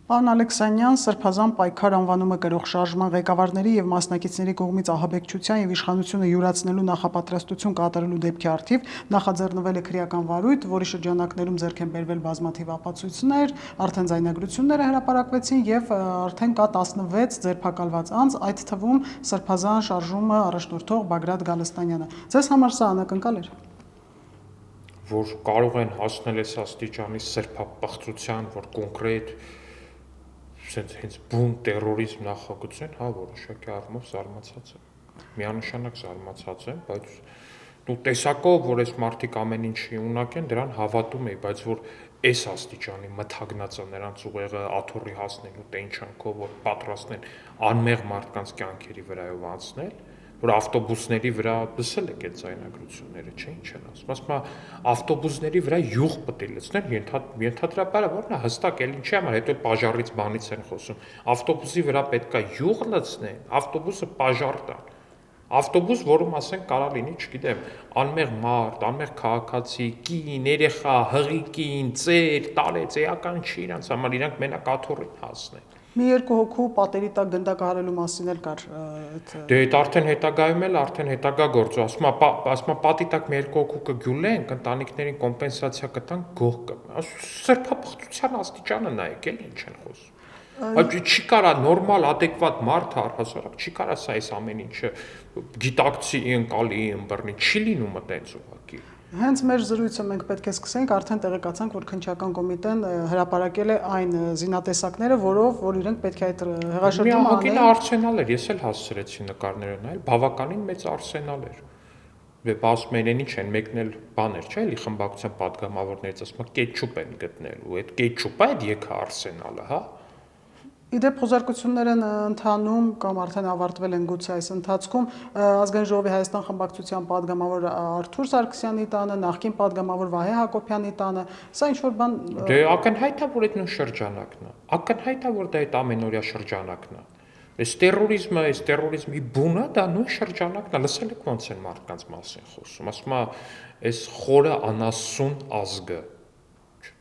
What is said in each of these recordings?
Պարոն Ալեքսանյան, Սրբազան պայքար անվանումը կրող շարժման ղեկավարների եւ մասնակիցների կողմից ահաբեկչության եւ իշխանությունը յուրացնելու նախապատրաստություն կատարելու դեպքի առթիվ նախաձեռնվել է քրեական վարույթ, որի շրջանակներում ձեռք են բերվել բազմաթիվ ապացույցներ, արդեն ձայնագրությունները հրապարակվեցին եւ արդեն կա 16 ձերբակալված անձ, այդ թվում Սրբազան շարժումը առաջնորդող Բագրատ Գալստանյանը։ Ձեզ համար սա անակնկալ էր։ Որ կարող են հասնել այս աստիճանի սրբապղծության, որ կոնկրետ հենց բուն տերորիզմ նախագծեն, հա, որոշակի առումով զարմացած եմ։ Միանշանակ զարմացած եմ, բայց դու տեսակով, որ այս մարդիկ ամեն ինչի ունակ են, դրան հավատում էի, բայց որ այս աստիճանի մթագնած է նրանց ուղեղը աթոռի հասնելու տենչանքով, որ պատրաստ են անմեղ մարդկանց կյանքերի վրայով անցնել, որ ավտոբուսների վրա լսել եք այդ ձայնագրությունները, չէ՞, ինչ են ասում։ Ասում է ավտոբուսների վրա յուղ պետք է լցնել, ենթադրաբար որն է հստակ էլ ինչի համար, հետո պաժարից բանից են խոսում։ Ավտոբուսի վրա պետք է յուղ լցնեն, ավտոբուսը պաժար տան։ Ավտոբուս, որում ասենք կարա լինի, չգիտեմ, անմեղ մարդ, անմեղ քաղաքացի, կին, երեխա, հղիկին, ծեր, տարեց, էական չի իրանց համար, իրանք մենակ աթոռին հասնեն։ Մի երկու հոգու պատերի տակ գնդակահարելու մասին էլ կար Դե այդ արդեն հետագայում էլ արդեն հետագա գործ, ասում է պատի տակ մի երկու հոգու կգյուլենք, ընտանիքներին կոմպենսացիա կտանք, գող կը։ Սրբապղծության աստիճանը նայեք, էլ ինչ են խոսում։ Այդ չի կարա նորմալ, adekvat մարդ առհասարակ, չի կարա սա այս ամեն ինչը գիտակցի ընկալի ըմբռնի, չի լինում այդպես ուղղակի։ Հենց մեր զրույցը մենք պետք է սկսենք, արդեն տեղեկացանք, որ քննչական կոմիտեն հրապարակել է այն զինատեսակները, որ իրենք պետք է այդ հեղաշրջումը անեն։ Մի արսենալ էր, ես էլ հասցրեցի նկարները նայել, բավականին մեծ արսենալ էր։ Ասում են ինչ են, մեկն էլ բան էր, չէ՞, էլի խմբակցության падգամավորներից ասում է կետչուպ են գտնելու, այդ կետչուպը այդ եկա արսենալը, հա։ Իդեպ խոզարկություններ են ընթանում կամ արդեն ավարտվել են գուցե այս ընթացքում Ազգային ժողովի Հայաստան խմբակցության падգամավոր Արթուր Սարգսյանի տանը, նախկին падգամավոր Վահե Հակոբյանի տանը, սա ինչ որ բան Դե ակնհայտ է, որ այդ նույն շրջանակն է։ Ակնհայտ է, որ դա այդ ամենօրյա շրջանակն է։ Այս տերորիզմի բունը դա նույն շրջանակն է, լսել եք ոնց են մարդկանց մասին խոսում, ասում է, այս խորը անասուն ազգը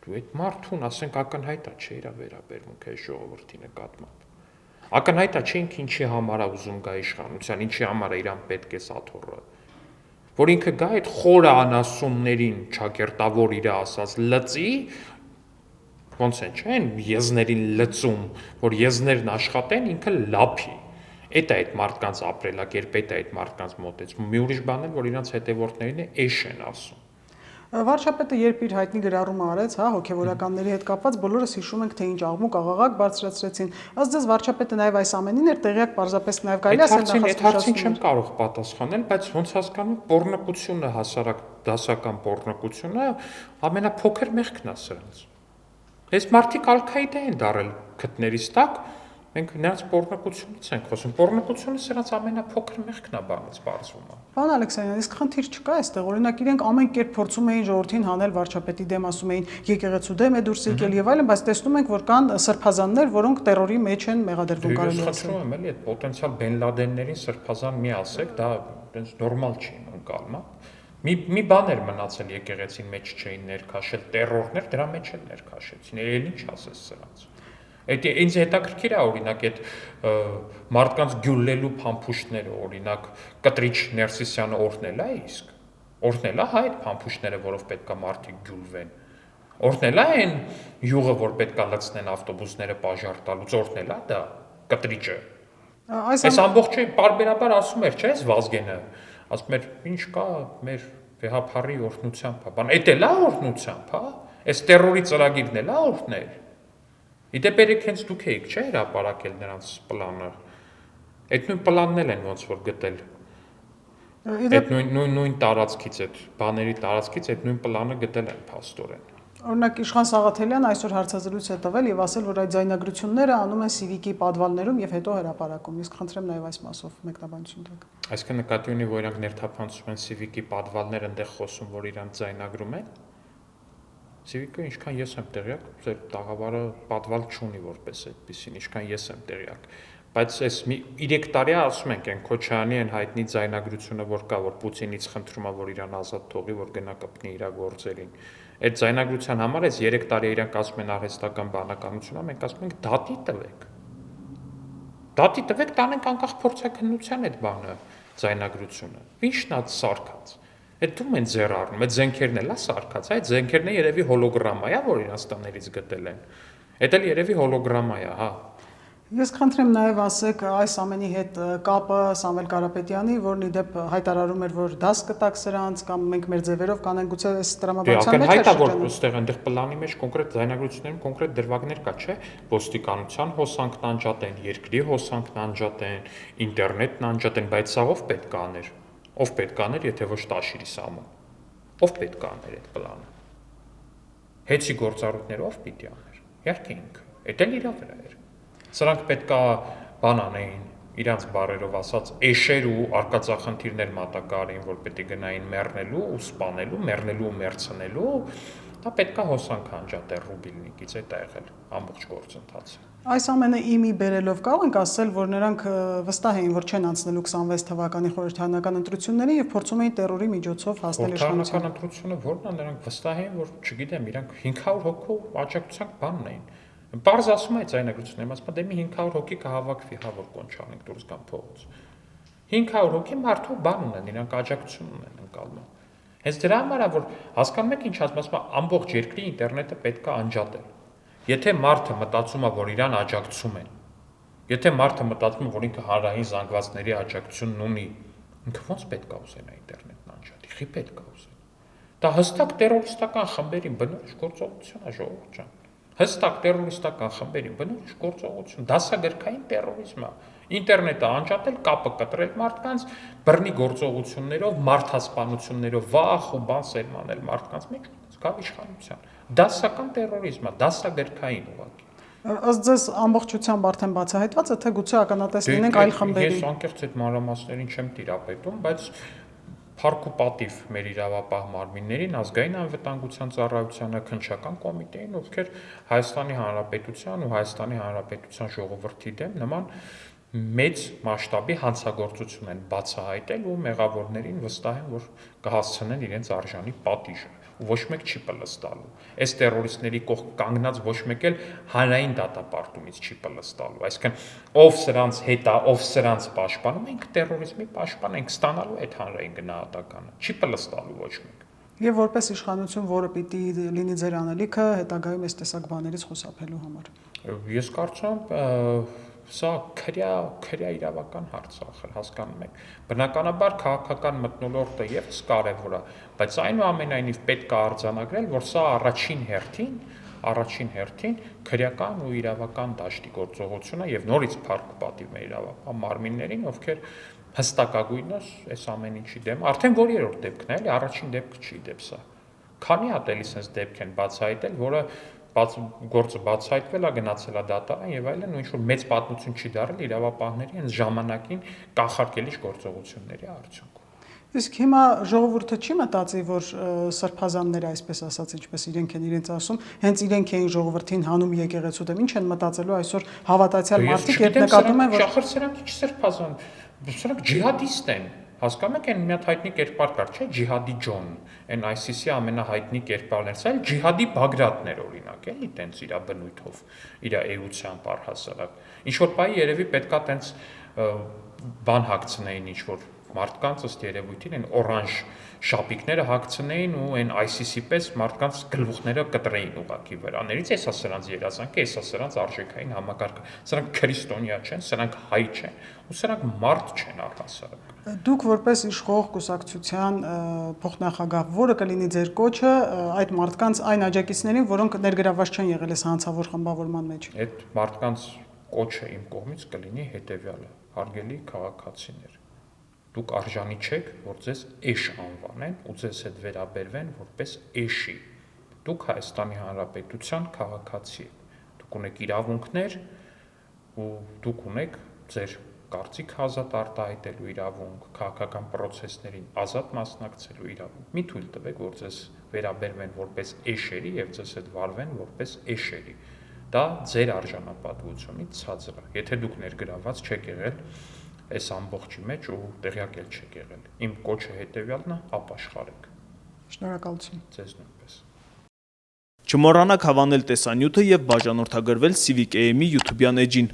Դու այդ մարդուն, ասենք, ակնհայտ է, չէ, իր վերաբերմունքը այս ժողովրդի նկատմամբ։ Ակնհայտ է, չէ, ինքը ինչի համար է ուզում գա իշխանության, ինչի համար է իրան պետք է սաթոռը։ Որ ինքը գա այդ խորը անասուններին ճակերտավոր իր ասած լծի, ոնց են, չէ, եզներին լծում, որ եզներն աշխատեն, ինքը լափի։ Էդ է այդ մարդկանց ապրելակերպ, էդ է այդ մարդկանց մոտեցում։ Մի ուրիշ բան էլ, որ իրանց հետևորդներին է էշ են ասում։ Վարչապետը երբ իր հայտնի գրառումը արեց, հա, հոգևորականների հետ կապված, բոլորս հիշում ենք, թե ինչ աղմուկ աղաղակ բարձրացրեցին։ Ըստ ձեզ վարչապետը նաև այս ամենին էր տեղյակ, պարզապես նաև կարելի է ասել Այդ հարցին չեմ կարող պատասխանել, բայց ոնց հասկանում, պոռնկությունը, հասարակ դասական պոռնկությունը ամենափոքր մեղքն է սրանց։ Այս մարդիկ ալկայդա են դարել քթներից տակ, մենք նրանց պոռնկությունից ենք խոսում։ Պոռնկությունը սրանց ամենափոքր մեղքն է բանից բարձվում է։ Պարոն Ալեքսանյան, իսկ խնդիր չկա այստեղ, օրինակ իրենք ամեն կերպ փորձում էին ժողովրդին հանել վարչապետի դեմ, ասում էին եկեղեցու դեմ է դուրս եկել եւ այլն, բայց տեսնում ենք, որ կան սրբազաններ, որոնք terrorի մեջ են մեղադրվում, կարելի ասել։ Ես խնդրում եմ, էլի այդ պոտենցիալ Բեն Լադեններին սրբազան մի ասեք, դա այնպես նորմալ չի ընկալում, հա։ Մի բան էր մնացել եկեղեցին մեջ չէին ներքաշել terrorներ, դրա մեջ էլ ներքաշեցին։ Էլ ինչ ասես սրանց։ Այդ ինձ հետաքրքիր է օրինակ այդ մարդկանց գյուլելու փամփուշտները, օրինակ Կտրիչ Ներսիսյանը օրհնել է իսկ։ Օրհնել է հա այդ փամփուշտները, որով պետքա մարդիկ գյուլվեն։ Օրհնել է այն յուղը, որ պետքա լցնեն ավտոբուսները պաժար տալուց, օրհնել է դա Կտրիչը։ Այս ամբողջը բարբերաբար ասում էր, չէ՞, Վազգենը։ Ասում էր, ինչ կա մեր վեհապարի օրհնությամբ, բան, էդ էլ է օրհնությամբ, հա։ Այս terrorի ծրագիրն էլ է օրհնել։ Իդեպ երեք հենց դուք էիք, չէ՞, հրապարակել նրանց պլանը։ Այդ նույն պլանն էլ են ոնց որ գտել։ Այդ նույն տարածքից, այդ բաների տարածքից այդ նույն պլանը գտել են փաստորեն։ Օրինակ Իշխան Սաղաթելյանը այսօր հարցազրույց է տվել եւ ասել, որ այդ ձայնագրությունները անում են Civic-ի պատվալներում եւ հետո հրապարակում։ Իսկ խնդրեմ նաեւ այս մասով մեկնաբանություն տաք։ Այսինքն նկատի ունի, որ իրանք ներթափանցում են Civic-ի պատվալներ, այնտեղ խոսում, որ իրանք ձայնագրում են։ Civic-ը ինչքան ես եմ տեղյակ, ձեր տաղավարը պատվալ չունի որպես այդպեսին, ինչքան ես եմ տեղյակ։ Բայց այս 3 տարի ասում ենք այն Քոչարյանի այն հայտնի ձայնագրությունը, որ կա, որ Պուտինից խնդրում է, որ իրան ազատ թողի, որ գնա կպնի իր գործերին։ Այդ ձայնագրության համար այս 3 տարի իրանք ասում են արհեստական բանականությունը, մենք ասում ենք դատի տվեք։ Դատի տվեք, տանենք անկախ փորձաքննության այդ բանը, ձայնագրությունը։ Ինչն է սարքած։ Այդ դու մեն ձեռ առնում, այդ զենքերն էլ է սարքած, այդ զենքերն է երևի հոլոգրամա է, որ Իրաստաններից գտել են։ Այդ էլ երևի հոլոգրամա է, հա։ Ես կխնդրեմ նաև ասեք այս ամենի հետ կապը Սամվել Կարապետյանի, որն ի դեպ հայտարարում էր, որ դաս կտակ սրանց կամ մենք մեր ձևերով կանենք, գուցե այս տրամաբանության մեջ է որ այստեղ այնտեղ պլանի մեջ կոնկրետ ձայնագրություններում կոնկրետ դրվագներ կա, չէ՞, ոստիկանության հոսանքն անջատեն, երկրի հոսանքն անջատեն, ինտերնետն անջատեն, բայց սա ով պետք է աներ։ Ով պետք է աներ, եթե ոչ Տաշիրի Սամոն։ Ով պետք է աներ այդ պլանը։ Հեծի գործառույթները ով պիտի աներ։ Իհարկե ինքը։ Էդ էլ իր վրա էր։ Սրանք պետքա բան անեին, իրանց բարերով ասած, էշեր ու արկածախնդիրներ մատակարային, որ պետք է գնային մեռնելու ու սպանելու, մեռնելու ու մեռցնելու, դա պետքա հոսանք անջատել Ռուբիլնիկից, այդ է եղել ամբողջ գործընթացը։ Այս ամենը իմի բերելով կարող ենք ասել, որ նրանք վստահ էին, որ չեն անցնելու 26 թվականի խորհրդարանական ընտրություններին եւ փորձում էին տերորի միջոցով հասնել իշխանության։ Խորհրդարանական ընտրությունը որն է, նրանք վստահ էին, որ չգիտեմ, իրանք 500 հոգու աջակցության բանն էին։ Պարզ ասում է ձայնագրություններում, ասում է դե մի 500 հոգի կհավաքվի, հա որ կոն չանենք դուրս գան փողոց։ 500 հոգի մարդու բան ունեն, իրանք աջակցություն ունեն ընկալում։ Հենց դրա համար է որ հասկանում եք ինչ ասում է, ամբողջ երկրի ինտերնետը պետք է անջատել։ Եթե մարդը մտածում է, որ իրան աջակցում են, եթե մարդը մտածում է, որ ինքը հանրային զանգվածների աջակցությունն ունի, ինքը ո՞նց պետք է ուզենա ինտերնետն անջատի, խի պետք է ուզենա։ Դա հստակ տերորիստական խմբերին բնորոշ գործողություն է, ժողովուրդ ջան։ Հստակ տերորիստական խմբերին բնորոշ գործողություն, դասագրքային տերորիզմ է։ Ինտերնետը անջատել, կապը կտրել մարդկանց, բռնի գործողություններով, մարդասպանություններով, վախ ու բան սերմանել մարդկանց մեջ, գալ իշխանության։ Դասական տերորիզմ է, դասագրքային ուղղակի։ Ըստ ձեզ ամբողջությամբ արդեն բացահայտված է, թե գուցե ականատես լինենք այլ խմբերի։ Ես անկեղծ այդ մանրամասներին չեմ տիրապետում, բայց փառք ու պատիվ մեր իրավապահ մարմիններին, ազգային անվտանգության ծառայությանը, քննչական կոմիտեին, ովքեր Հայաստանի Հանրապետության ու Հայաստանի Հանրապետության ժողովրդի դեմ նման մեծ մասշտաբի հանցագործություն են բացահայտել ու մեղավորներին վստահ են, որ կհասցնեն իրենց արժանի պատիժը, ու ոչ մեկ չի պլստալու։ Այս տերորիստների կողք կանգնած ոչ մեկ էլ հանրային դատապարտումից չի պլստալու։ Այսինքն ով սրանց հետ է, ով սրանց պաշտպանում, մենք տերորիզմի պաշտպան ենք ստանալու այդ հանրային գնահատականը։ Չի պլստալու ոչ մեկ։ Եվ որպես իշխանություն, որը պիտի լինի ձեր անելիքը հետագայում այս տեսակ բաներից խուսափելու համար։ Ես կարծում եմ սա քրյա իրավական հարց է, հասկանում եք։ Բնականաբար քաղաքական մթնոլորտը եւս կարեւոր է, բայց այնուամենայնիվ պետք է արձանագրել, որ սա առաջին հերթին քրեական ու իրավական դաշտի գործողություն է եւ նորից փառք ու պատիվ մեր իրավապահ մարմիններին, ովքեր հստակագույնս այս ամեն ինչի դեմ, արդեն որ երրորդ դեպքն է, էլի առաջին դեպքը չի դեպ սա։ Քանի հատ էլի sense դեպք են բացահայտել, որը գործը բացահայտվել է, գնացել է դատարան եւ այլն, ու ինչ որ մեծ պատմություն չի դարել իրավապահների հենց ժամանակին կանխարգելիչ գործողությունների արդյունքում։ Իսկ հիմա ժողովուրդը չի մտածի, որ սրբազանները, այսպես ասած, ինչպես իրենք են իրենց ասում, հենց իրենք էին ժողովրդին հանում եկեղեցու դեմ, ինչ են մտածելու այսօր հավատացյալ մարդիկ, երբ նկատում են, որ սրանք ինչ սրբազան, սրանք ջիհադիստ են։ Հասկանում եք, այն մի հատ հայտնի կերպար կար, չէ՞, ջիհադի Ջոն, այն ISIS-ի ամենահայտնի կերպարն էր, սա էլ ջիհադի Բագրատներ օրինակ, էլի տենց իր բնույթով, իր էությամբ առհասարակ։ Ինչ որ բայ երևի պետքա տենց բան հագցնեին ինչ որ մարդկանց ըստ երևույթին այն օրանժ շապիկները հագցնեին ու այն ISIS-ի պես մարդկանց գլուխները կտրեին ուղակի վրաներից, էսա սրանց երազանքը, էսա սրանց արժեքային համակարգը։ Սրանք քրիստոնյա չեն, սրանք հայ չեն, ու սրանք մարդ չեն առհասարակ։ Դուք որպես իշխող կուսակցության փոխնախագահ, որը կլինի ձեր կոչը այդ մարդկանց այն աջակիցներին, որոնք ներգրավված չեն եղել այս հանցավոր խմբավորման մեջ։ Այդ մարդկանց կոչը իմ կողմից կլինի հետևյալը. հարգելի քաղաքացիներ, դուք արժանի չեք, որ ձեզ էշ անվանեն ու ձեզ հետ վերաբերվեն որպես էշի։ Դուք Հայաստանի Հանրապետության քաղաքացի եք։ Դուք ունեք իրավունքներ ու դուք ունեք ձեր կարծիք ազատ արտահայտելու իրավունք, քաղաքական process-ներին ազատ մասնակցելու իրավունք։ Մի թույլ տվեք, որ ձեզ վերաբերվեն որպես էշերի եւ ձեզ հետ վարվեն որպես էշերի։ Դա ձեր արժանապատվությունից ցածր է։ Եթե դուք ներգրաված չեք եղել այս ամբողջի մեջ ու տեղյակ չեք եղել։ Իմ կոչը հետևյալն է՝ ապաշխարեք։ Շնորհակալություն։ Ձեզ նույնպես։ Չմոռանաք հավանել տեսանյութը եւ բաժանորդագրվել Civic AM-ի YouTube-յան էջին։